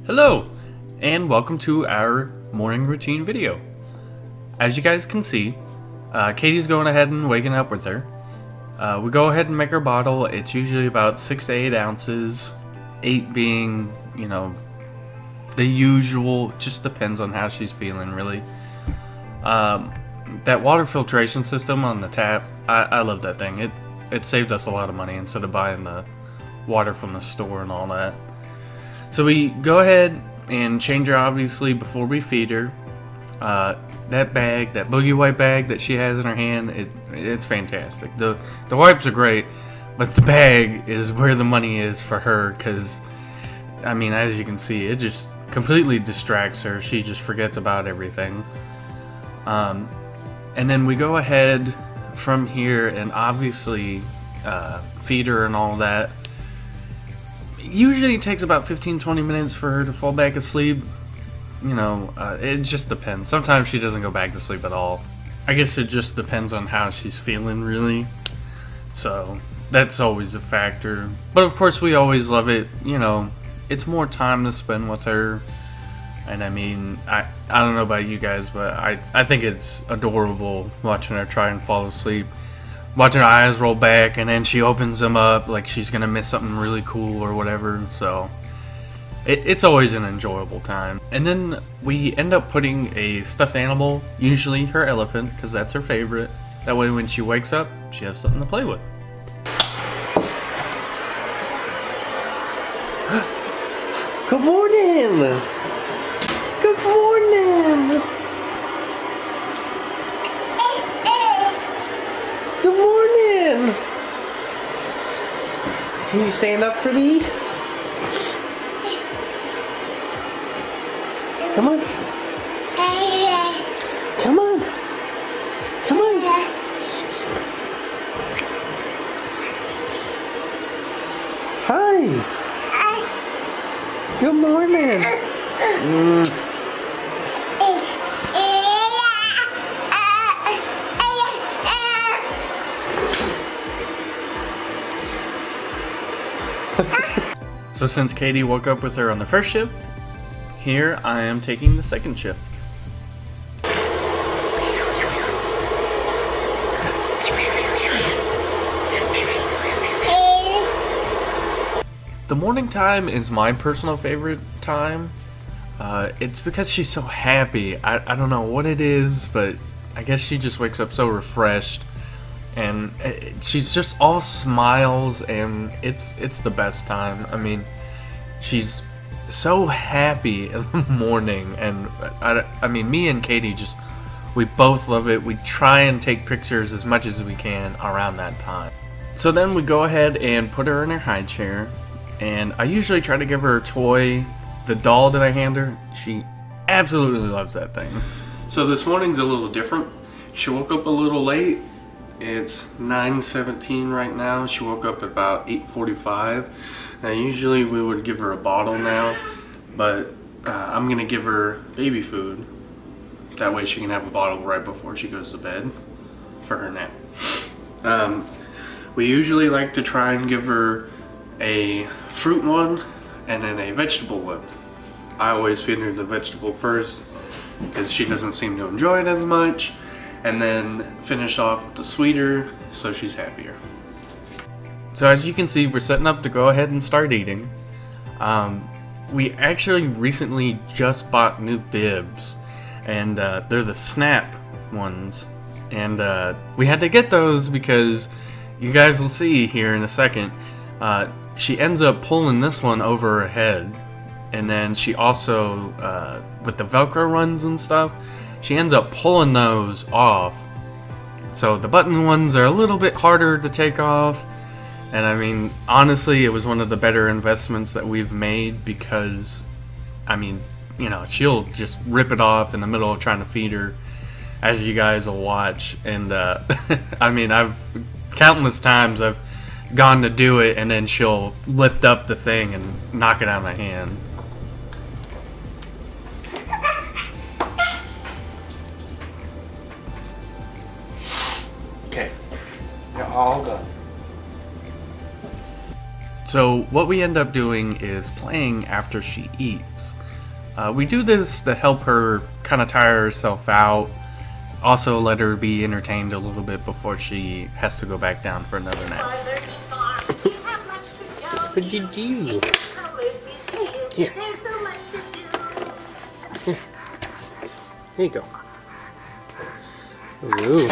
Hello, and welcome to our morning routine video. As you guys can see, Katie's going ahead and waking up with her. We go ahead and make her bottle. It's usually about 6 to 8 ounces, 8 being, you know, the usual. Just depends on how she's feeling, really. That water filtration system on the tap, I love that thing. It saved us a lot of money instead of buying the water from the store and all that. So we go ahead and change her, obviously, before we feed her. That bag, that boogie wipe bag that she has in her hand, it's fantastic. The wipes are great, but the bag is where the money is for her, because, I mean, as you can see, it just completely distracts her. She just forgets about everything. And then we go ahead from here and obviously feed her and all that. Usually it takes about 15-20 minutes for her to fall back asleep. You know, it just depends. Sometimes she doesn't go back to sleep at all. I guess it just depends on how she's feeling, really. So that's always a factor. But of course we always love it. You know, it's more time to spend with her. And I mean, I don't know about you guys, but I think it's adorable watching her try and fall asleep. Watching her eyes roll back, and then she opens them up like she's gonna miss something really cool or whatever. So it's always an enjoyable time. And then we end up putting a stuffed animal, usually her elephant, because that's her favorite. That way when she wakes up, she has something to play with. Good morning! Good morning! Good morning! Can you stand up for me? Come on. Come on. Come on. Hi. Good morning. So since Katie woke up with her on the first shift, here I am taking the second shift. The morning time is my personal favorite time. It's because she's so happy. I don't know what it is, but I guess she just wakes up so refreshed. And she's just all smiles, and it's the best time. I mean, she's so happy in the morning, and I mean, me and Katie we both love it. We try and take pictures as much as we can around that time. So then we go ahead and put her in her high chair, and I usually try to give her a toy. The doll that I hand her, she absolutely loves that thing. So this morning's a little different. She woke up a little late. It's 9:17 right now. She woke up at about 8:45. Now usually we would give her a bottle now, but I'm gonna give her baby food. That way she can have a bottle right before she goes to bed for her nap. We usually like to try and give her a fruit one and then a vegetable one. I always feed her the vegetable first because she doesn't seem to enjoy it as much, and then finish off with the sweeter so she's happier. So as you can see, we're setting up to go ahead and start eating. We actually recently just bought new bibs, and they're the Snap ones, and we had to get those because you guys will see here in a second, she ends up pulling this one over her head, and then she also, with the Velcro runs and stuff, she ends up pulling those off. So the button ones are a little bit harder to take off. And I mean, honestly, it was one of the better investments that we've made because, I mean, you know, she'll just rip it off in the middle of trying to feed her, as you guys will watch. And I mean, countless times I've gone to do it and then she'll lift up the thing and knock it out of my hand. Okay, you're all done. So what we end up doing is playing after she eats. We do this to help her kind of tire herself out. Also let her be entertained a little bit before she has to go back down for another nap. What'd you do? Here. Here. Here you go. Ooh.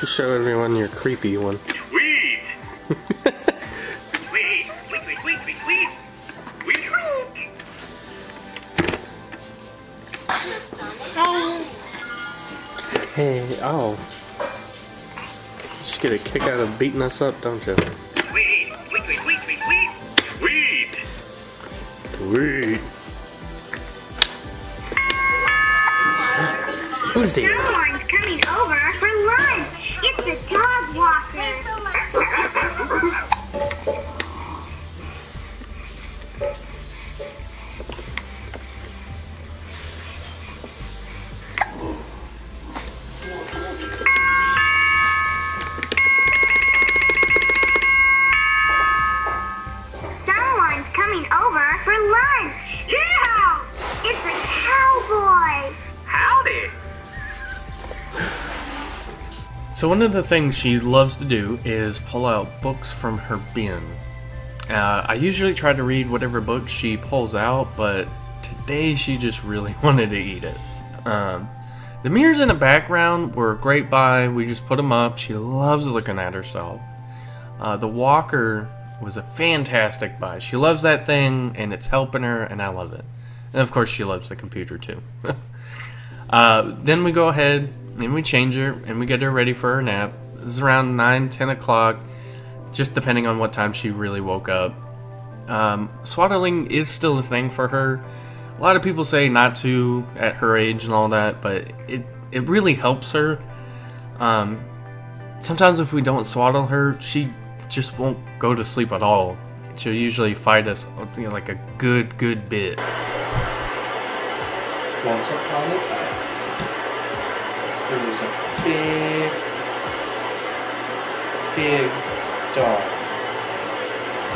Show everyone your creepy one. Sweet! Sweet! Sweet, sweet, sweet, sweet, sweet! Sweet! Hey, oh. Just get a kick out of beating us up, don't you? Sweet! Sweet, sweet, sweet, sweet, sweet! Sweet! Sweet. Who's there? Someone's coming over for lunch. It's a dog walker. Someone's coming over for lunch. Yeah! It's a cowboy. Howdy! So one of the things she loves to do is pull out books from her bin. I usually try to read whatever book she pulls out, but today she just really wanted to eat it. The mirrors in the background were a great buy. We just put them up. She loves looking at herself. The walker was a fantastic buy. She loves that thing, and it's helping her, and I love it. And of course she loves the computer too. Then we go ahead and we change her and we get her ready for her nap. This is around 9-10 o'clock, just depending on what time she really woke up. Swaddling is still a thing for her. A lot of people say not to at her age and all that, but it really helps her. Sometimes if we don't swaddle her, she just won't go to sleep at all. She'll usually fight us, you know, like a good bit. Once upon a time, there was a big dog.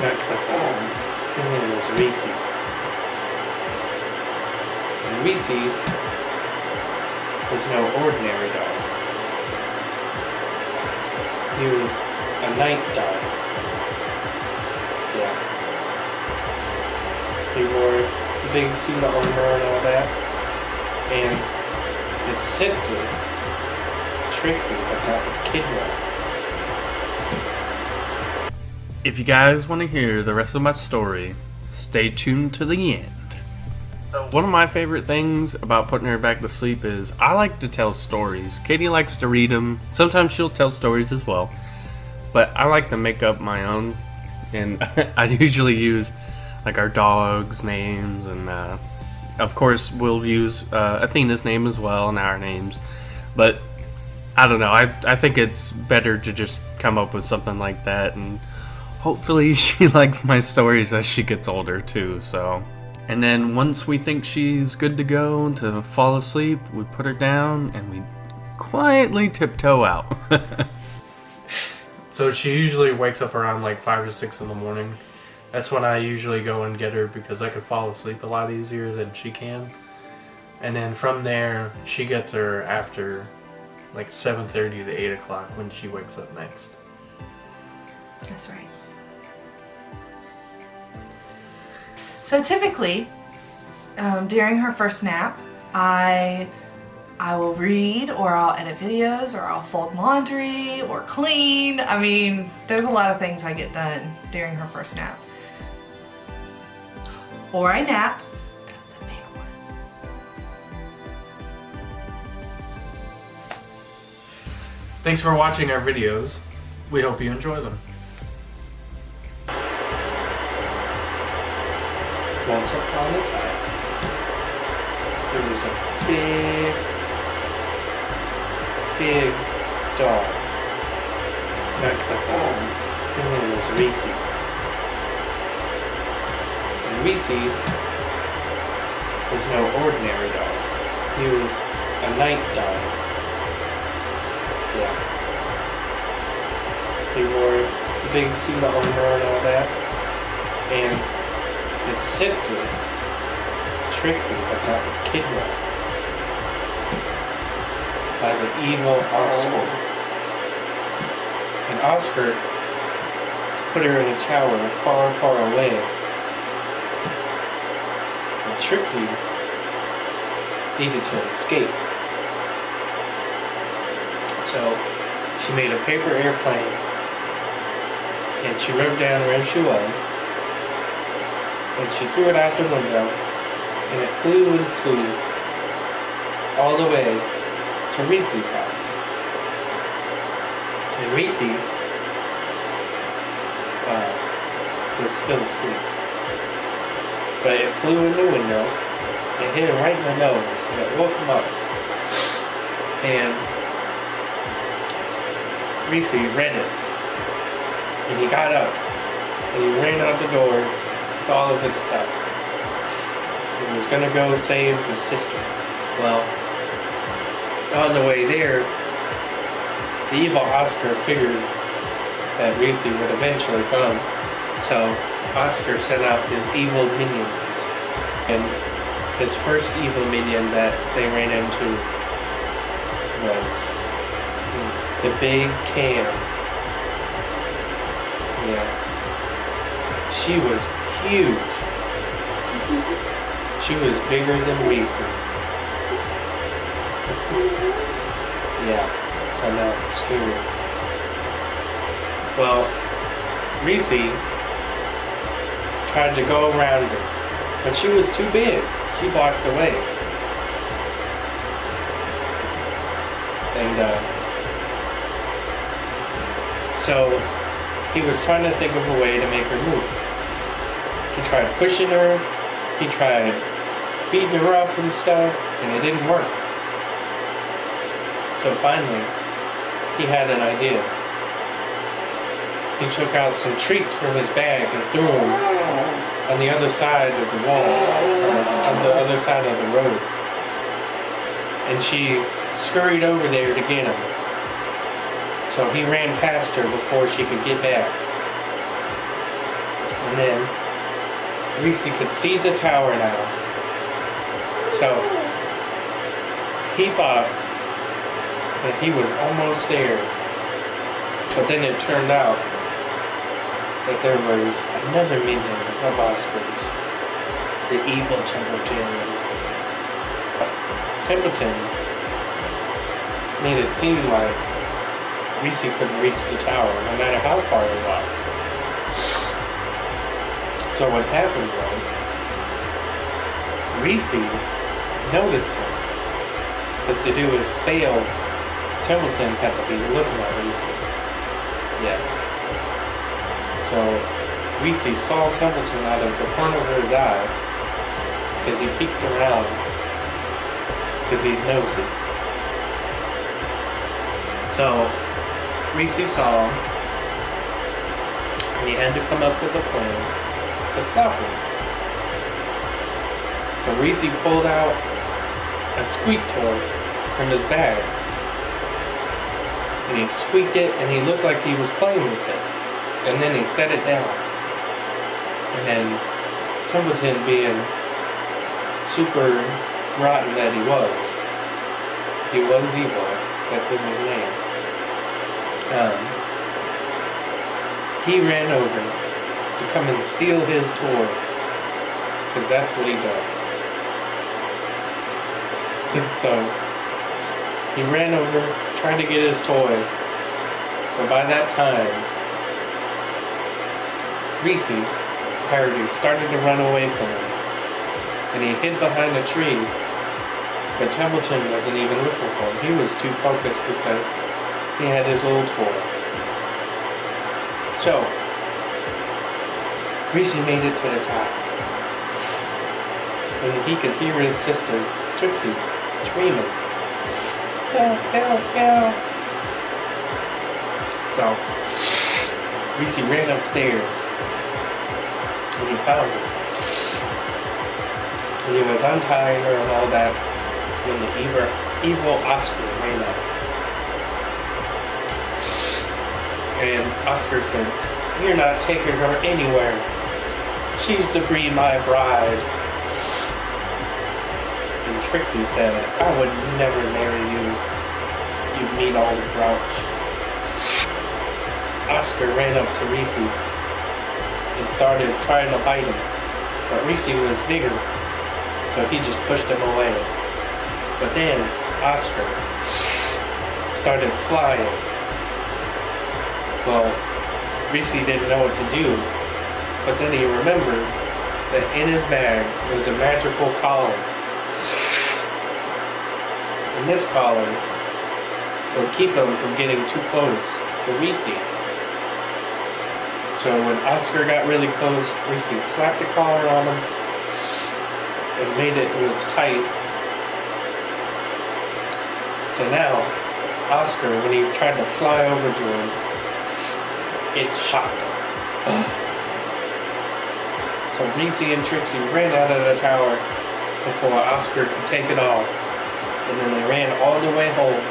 Got kept home. His name was Reese. And Reese was no ordinary dog. He was a night dog. Yeah. He wore a big suit of armor and all that. And his sister, Trixie, had gotten kidnapped. If you guys want to hear the rest of my story, stay tuned to the end. So one of my favorite things about putting her back to sleep is I like to tell stories. Katie likes to read them. Sometimes she'll tell stories as well. But I like to make up my own. And I usually use like our dogs' names, and of course we'll use Athena's name as well and our names. But I don't know, I think it's better to just come up with something like that, and hopefully she likes my stories as she gets older too. So, and then once we think she's good to go to fall asleep, we put her down and we quietly tiptoe out. So she usually wakes up around like 5 or 6 in the morning. That's when I usually go and get her because I can fall asleep a lot easier than she can. And then from there, she gets her after like 7:30 to 8 o'clock when she wakes up next. That's right. So typically, during her first nap, I will read, or I'll edit videos, or I'll fold laundry, or clean. I mean, there's a lot of things I get done during her first nap. Or I nap. That's a big one. Thanks for watching our videos. We hope you enjoy them. Once upon a time, there was a big dog. Got kept home. His name was Reese. And Reese was no ordinary dog. He was a night dog. Yeah. He wore a big suit of armor and all that. And his sister, Trixie, had gotten kidnapped by the evil Oscar. And Oscar put her in a tower far, far away. And Trixie needed to escape. So she made a paper airplane and she rode down where she was and she threw it out the window and it flew and flew all the way to Reese's house. And Reese was still asleep. But it flew in the window, it hit him right in the nose, and it woke him up. And Reese read it. And he got up, and he ran out the door with all of his stuff. He was gonna go save his sister. Well, on the way there, the evil Oscar figured that Reese would eventually come. So Oscar sent out his evil minions. And his first evil minion that they ran into was the Big Cam. Yeah. She was huge. She was bigger than Reese. Yeah, I know, scary. Well, Reese tried to go around her, but she was too big. She blocked the way. And so he was trying to think of a way to make her move. He tried pushing her, he tried beating her up and stuff, and it didn't work. So finally, he had an idea. He took out some treats from his bag and threw them on the other side of the wall, on the other side of the road. And she scurried over there to get him. So he ran past her before she could get back. And then Reese could see the tower now. So he thought that he was almost there. But then it turned out that there was another minion of Oscar's, the evil Templeton. Templeton made it seem like Reese couldn't reach the tower, no matter how far he walked. So what happened was, Reese noticed him, because to do his spell, Templeton had to be looking at Reese. Yeah. So Reese saw Templeton out of the corner of his eye, because he peeked around, because he's nosy. So Reese saw him, and he had to come up with a plan to stop him. So Reese pulled out a squeak toy from his bag, and he squeaked it, and he looked like he was playing with it. And then he set it down. And then Templeton, being super rotten that he was evil. That's in his name. He ran over to come and steal his toy, because that's what he does. So he ran over trying to get his toy, but by that time Reese started to run away from him, and he hid behind a tree, but Templeton wasn't even looking for him. He was too focused because he had his old toy. So Reese made it to the top, and he could hear his sister Trixie screaming, "Help, help, help!" So Reese ran upstairs, and he found her. He was untying her and all that when the evil Oscar ran up. And Oscar said, "You're not taking her anywhere. She's to be my bride." And Trixie said, "I would never marry you, you mean old grouch." Oscar ran up to Reese and started trying to bite him, but Reese was bigger, so he just pushed him away. But then Oscar started flying. Well, Reese didn't know what to do, but then he remembered that in his bag was a magical collar. And this collar would keep him from getting too close to Reese. So when Oscar got really close, Reese slapped the collar on him and made it was tight. So now, Oscar, when he tried to fly over to him, it shocked him. So Reese and Trixie ran out of the tower before Oscar could take it off. And then they ran all the way home.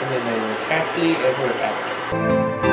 And then they lived happily ever after.